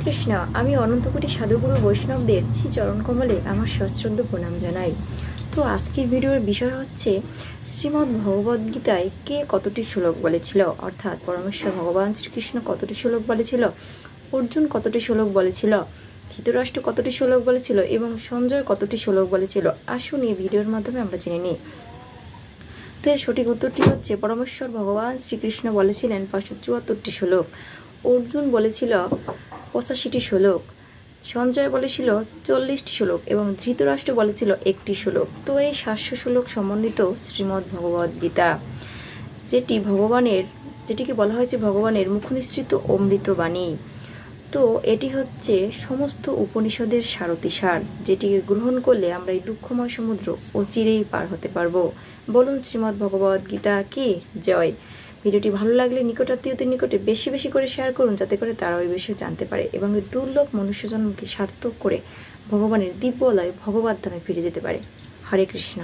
কৃষ্ণ। আমি অনন্তকোটি সাধুগুরু বৈষ্ণবদের শ্রী চরণ কমলে আমার সশ্রদ্ধ প্রণাম জানাই। তো আজকের ভিডিওর বিষয় হচ্ছে শ্রীমদ্ ভগবদ্গীতায় কে কতটি শ্লোক বলেছিল, অর্থাৎ পরমেশ্বর ভগবান শ্রীকৃষ্ণ কতটি শ্লোক বলেছিল, অর্জুন কতটি শ্লোক বলেছিল, ধৃতরাষ্ট্র কতটি শ্লোক বলেছিল এবং সঞ্জয় কতটি শ্লোক বলেছিল। আসুন এই ভিডিওর মাধ্যমে আমরা জেনে নিই। তো এর সঠিক উত্তরটি হচ্ছে পরমেশ্বর ভগবান শ্রীকৃষ্ণ বলেছিলেন 574টি শ্লোক, অর্জুন বলেছিল 85টি শ্লোক, সঞ্জয় বলেছিল 40টি শ্লোক এবং ধৃতরাষ্ট্র বলেছিল 1টি শ্লোক। তো এই 700 শ্লোক সম্বন্ধিত শ্রীমদ্ ভগবদ্গীতা, যেটিকে বলা হয়েছে ভগবানের মুখনিসৃত অমৃত বাণী। তো এটি হচ্ছে সমস্ত উপনিষদের সারতিসার, যেটিকে গ্রহণ করলে আমরা এই দুঃখময় সমুদ্র অচিরেই পার হতে পারবো। বলুন শ্রীমদ্ ভগবদ গীতা কি জয়। ভিডিওটি ভালো লাগলে নিকটাত্মীয়দের নিকটে বেশি বেশি করে শেয়ার করুন, যাতে করে তারা ওই বিষয়ে জানতে পারে এবং এই দুর্লভ মনুষ্যজন্মকে সার্থক করে ভগবানের দিব্যলয় ভগবদ্ধামে ফিরে যেতে পারে। হরে কৃষ্ণ।